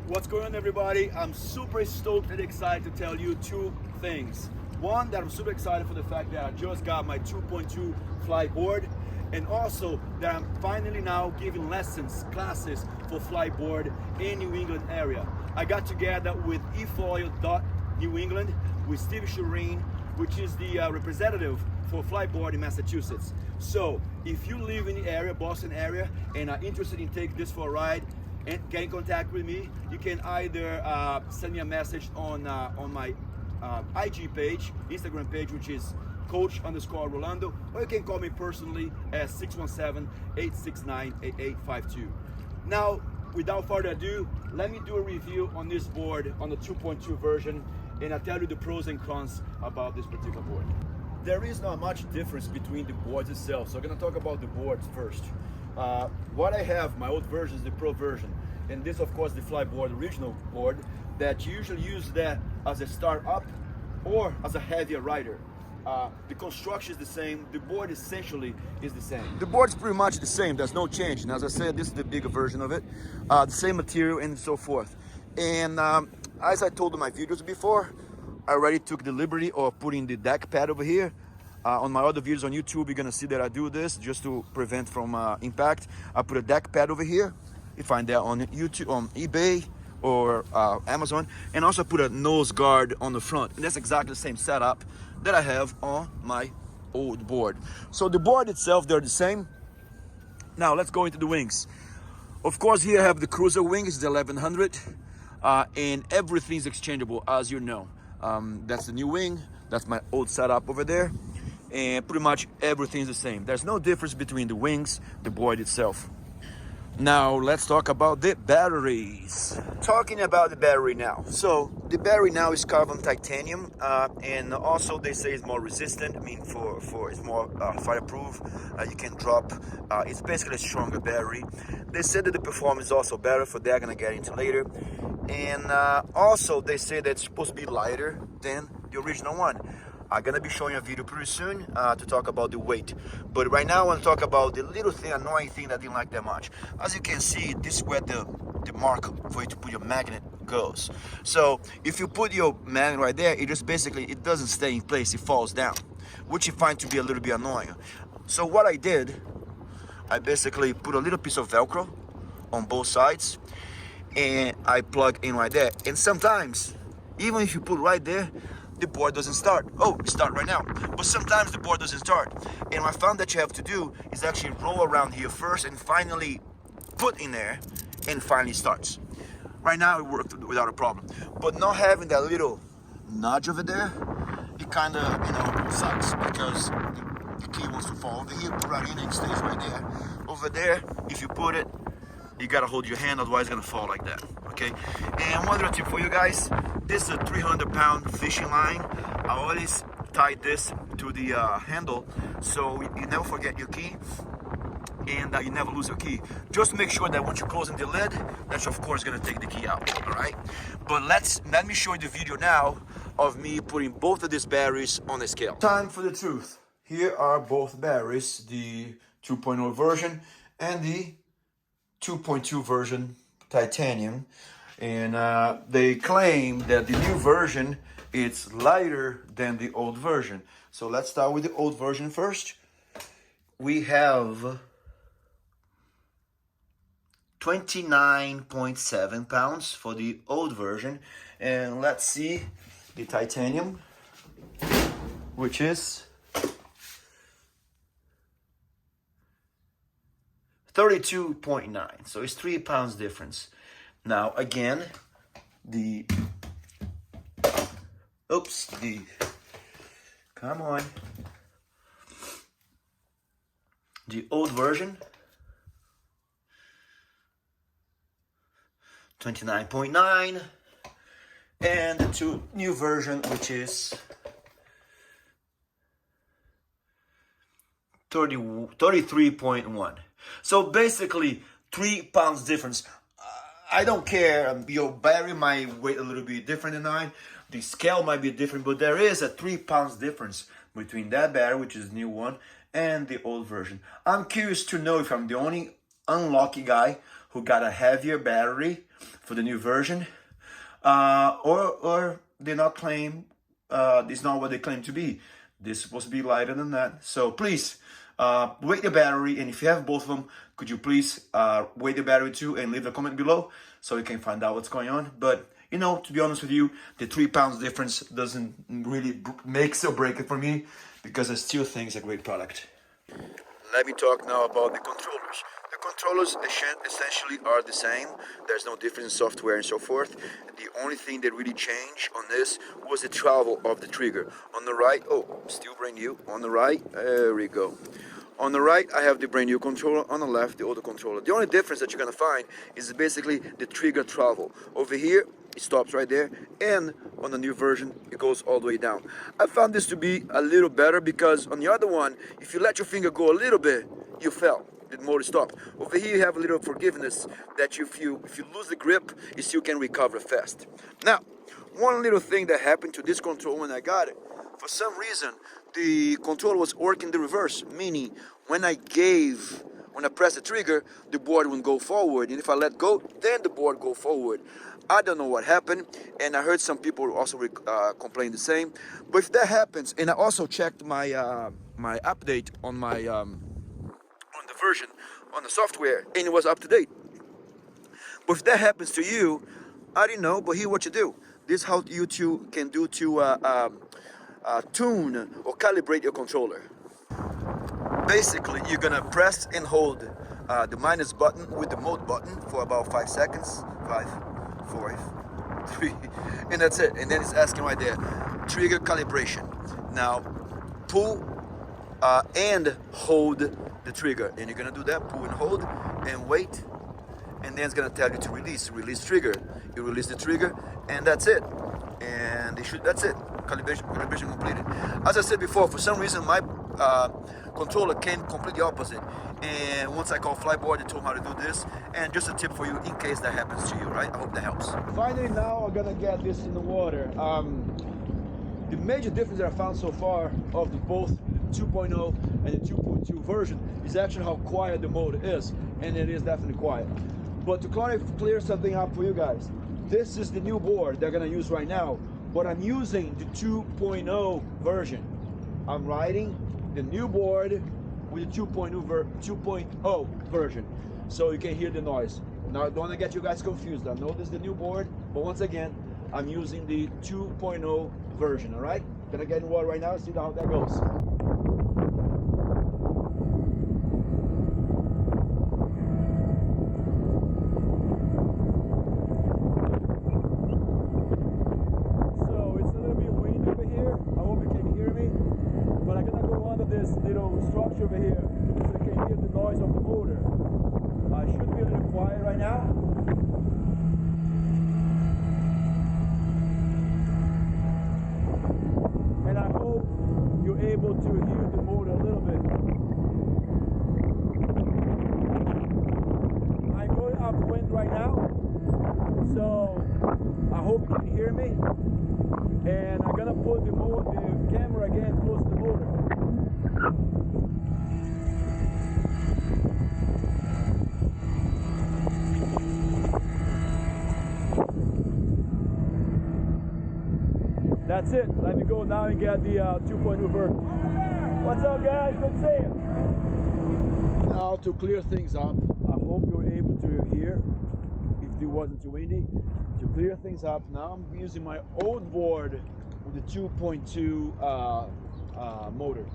What's going on, everybody? I'm super stoked and excited to tell you two things. One, that I'm super excited for the fact that I just got my 2.2 Fliteboard, and also that I'm finally now giving lessons, classes for Fliteboard in New England area. I got together with eFoil.New England with Steve Shireen, which is the representative for Fliteboard in Massachusetts. So if you live in the area, Boston area, and are interested in taking this for a ride, and get in contact with me, you can either send me a message on my IG page, Instagram page, which is coach_Rolando, or you can call me personally at 617-869-8852. Now, without further ado, let me do a review on this board on the 2.2 version, and I'll tell you the pros and cons about this particular board. There is not much difference between the boards itself, so I'm going to talk about the boards first. What I have, my old version, is the Pro version, and this, of course, the Fliteboard original board that you usually use that as a start up or as a heavier rider. The construction is the same, the board essentially is the same. The board's pretty much the same, there's no change, and as I said, this is the bigger version of it, the same material and so forth. And as I told in my videos before, I already took the liberty of putting the deck pad over here. On my other videos on YouTube, you're gonna see that I do this just to prevent from impact. I put a deck pad over here. You find that on YouTube, on eBay or Amazon, and also put a nose guard on the front. And that's exactly the same setup that I have on my old board. So the board itself, they're the same. Now let's go into the wings. Of course, here I have the cruiser wing, it's the 1100, and everything's exchangeable, as you know. That's the new wing, that's my old setup over there, and pretty much everything's the same. There's no difference between the wings, the board itself. Now let's talk about the batteries. Talking about the battery now. So the battery now is carbon titanium, and also they say it's more resistant. I mean, for it's more fireproof. You can drop. It's basically a stronger battery. They said that the performance is also better. For that, I'm gonna get into later. And also they say that it's supposed to be lighter than the original one. I'm gonna be showing a video pretty soon to talk about the weight. But right now I want to talk about the little thing, annoying thing that I didn't like that much. As you can see, this is where the mark for you to put your magnet goes. So if you put your magnet right there, it just basically, it doesn't stay in place, it falls down, which you find to be a little bit annoying. So what I did, I basically put a little piece of Velcro on both sides, and I plug in right there. And sometimes, even if you put right there, the board doesn't start. Oh, it started right now. But sometimes the board doesn't start. And I found that you have to do is actually roll around here first and finally put in there, and finally starts. Right now it worked without a problem. But not having that little nudge over there, it kind of, sucks, because the key wants to fall over here, put right in, and it stays right there. Over there, if you put it, you gotta hold your hand, otherwise it's gonna fall like that, okay? And one other tip for you guys, this is a 300-pound fishing line. I always tie this to the handle, so you never forget your key, and you never lose your key. Just make sure that once you're closing the lid, that you're of course gonna take the key out, all right? But let me show you the video now of me putting both of these batteries on the scale. Time for the truth. Here are both batteries, the 2.0 version and the 2.2 version titanium, and they claim that the new version is lighter than the old version. So let's start with the old version first. We have 29.7 pounds for the old version, and let's see the titanium, which is 32.9, so it's 3 pounds difference. Now again, come on, the old version, 29.9, and the new version, which is 33.1. So basically 3 pounds difference. I don't care, your battery might weigh a little bit different than mine, the scale might be different, but there is a 3 pounds difference between that battery, which is the new one, and the old version. I'm curious to know if I'm the only unlucky guy who got a heavier battery for the new version, or they not claim, it's not what they claim to be. This is supposed to be lighter than that. So please, weight the battery, and if you have both of them, could you please weigh the battery too and leave a comment below so you can find out what's going on. But you know, to be honest with you, the 3 pounds difference doesn't really make or break it for me, because I still think it's a great product. Let me talk now about the controllers. The controllers essentially are the same. There's no difference in software and so forth. The only thing that really changed on this was the travel of the trigger. On the right, oh, still brand new. On the right, there we go. On the right, I have the brand new controller. On the left, the older controller. The only difference that you're gonna find is basically the trigger travel. Over here, it stops right there, and on the new version, it goes all the way down. I found this to be a little better, because on the other one, if you let your finger go a little bit, you fell. The motor stopped. Over here, you have a little forgiveness that if you lose the grip, you still can recover fast. Now, one little thing that happened to this controller when I got it, for some reason, the controller was working the reverse, meaning when I press the trigger, the board would go forward, and if I let go, then the board go forward. I don't know what happened, and I heard some people also complain the same. But if that happens, and I also checked my my update on my on the version on the software, and it was up to date. But if that happens to you, I didn't know. But here, what you do? This is how you can do to tune or calibrate your controller. Basically, you're gonna press and hold the minus button with the mode button for about 5 seconds. 5, 4, 3, and that's it. And then it's asking right there, trigger calibration. Now, pull and hold the trigger. And you're gonna do that, pull and hold, and wait. And then it's gonna tell you to release trigger. You release the trigger, and that's it. And that's it. Calibration completed. As I said before, for some reason my controller came completely opposite, and once I called Fliteboard, they told me how to do this. And just a tip for you in case that happens to you, right? I hope that helps. Finally, now I'm gonna get this in the water. The major difference that I found so far of both the 2.0 and the 2.2 version is actually how quiet the motor is, and it is definitely quiet. But to clear something up for you guys, this is the new board they're gonna use right now, but I'm using the 2.0 version. I'm riding the new board with the 2.0 version, so you can hear the noise. Now, I don't want to get you guys confused. I know this is the new board, but once again, I'm using the 2.0 version, all right? Gonna get in water right now and see how that goes. This little structure over here, so you can hear the noise of the motor. I should be a little quiet right now. And I hope you're able to hear the motor a little bit. I'm going upwind right now, so I hope you can hear me. And I'm gonna put the camera again close to the motor. That's it. Let me go now and get the 2.0 version. What's up, guys? Good to see you. Now, to clear things up, I hope you're able to hear, if it wasn't too windy. To clear things up, now I'm using my old board with the 2.2 motor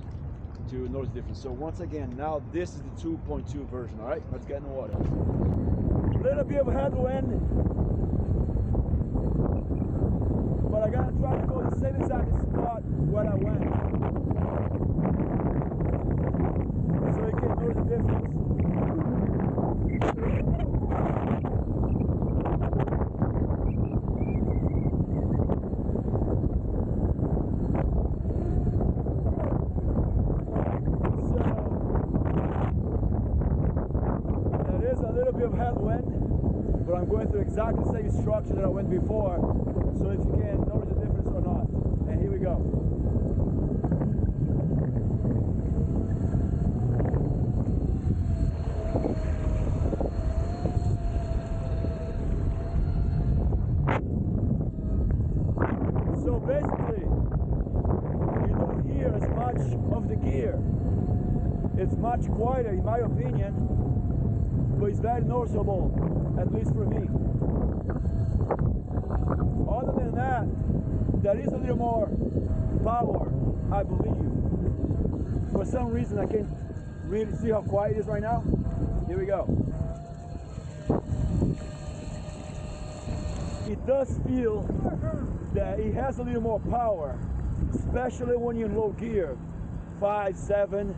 to notice the difference. So once again, now this is the 2.2 version. All right, let's get in the water. A little bit of headwind, but I gotta try to go to the same exact spot where I went, so you can notice the difference. Of headwind, but I'm going through exactly the same structure that I went before, so if you can notice the difference or not. And here we go. It's much quieter in my opinion, but it's very noticeable, at least for me. Other than that, there is a little more power, I believe. For some reason I can't really see how quiet it is right now. Here we go. It does feel that it has a little more power, especially when you're in low gear, 5, 7.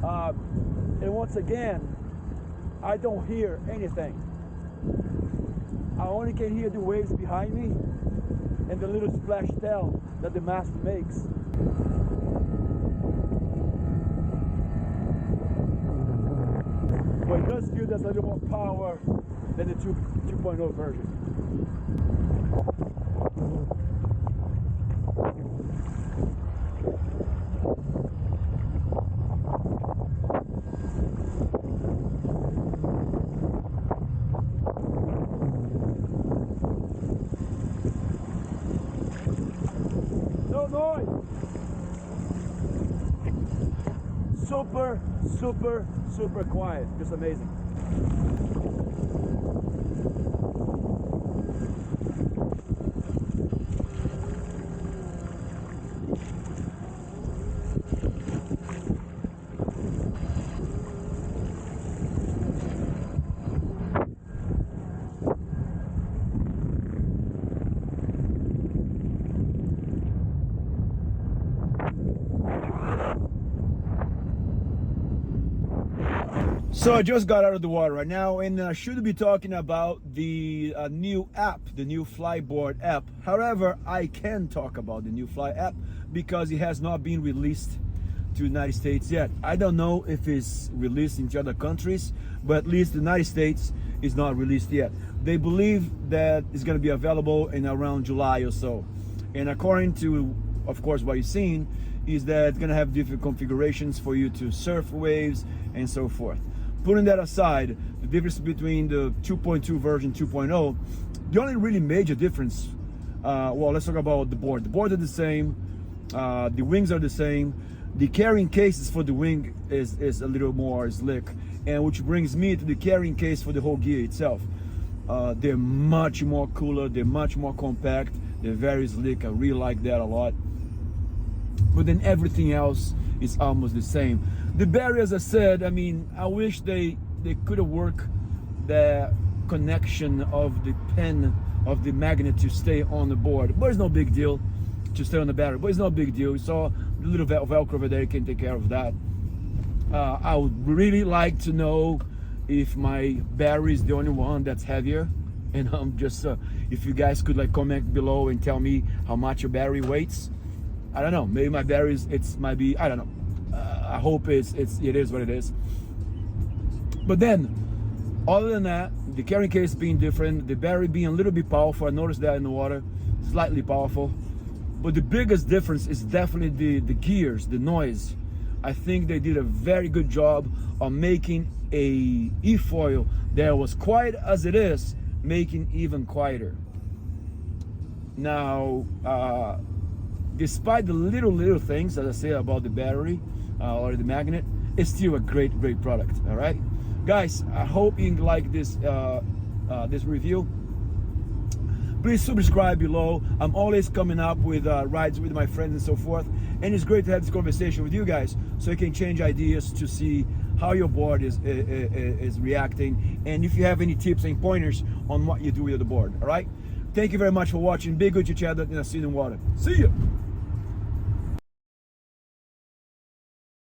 And once again, I don't hear anything. I only can hear the waves behind me and the little splash tail that the mast makes. But it does feel there's a little more power than the 2.0 version. No noise! Super, super, super quiet. Just amazing. So I just got out of the water right now, and I should be talking about the new app, the new Fliteboard app. However, I can talk about the new Fly app because it has not been released to the United States yet. I don't know if it's released into other countries, but at least the United States is not released yet. They believe that it's going to be available in around July or so. And according to, of course, what you've seen, is that it's going to have different configurations for you to surf waves and so forth. Putting that aside, the difference between the 2.2 version 2.0, the only really major difference, well, let's talk about the board. The board are the same, the wings are the same, the carrying cases for the wing is a little more slick, and which brings me to the carrying case for the whole gear itself. They're much more cooler, they're much more compact, they're very slick. I really like that a lot. But then everything else is almost the same. The battery, as I said, I mean, I wish they could have worked the connection of the pin of the magnet to stay on the board. But it's no big deal to stay on the battery. But it's no big deal. So the little Velcro over there can take care of that. I would really like to know if my battery is the only one that's heavier. And I'm just, if you guys could like comment below and tell me how much your battery weighs. I don't know. Maybe my battery might be, I don't know. I hope it is what it is. But then, other than that, the carrying case being different, the battery being a little bit powerful. I noticed that in the water, slightly powerful. But the biggest difference is definitely the gears, the noise. I think they did a very good job of making a e-foil that was quiet as it is, making even quieter. Now, despite the little things that I say about the battery or the magnet, it's still a great product. All right, guys, I hope you like this this review. Please subscribe below. I'm always coming up with rides with my friends and so forth, and it's great to have this conversation with you guys so you can change ideas to see how your board is reacting, and if you have any tips and pointers on what you do with the board. All right, thank you very much for watching. Be good to each other, and I'll see you in the water. See you.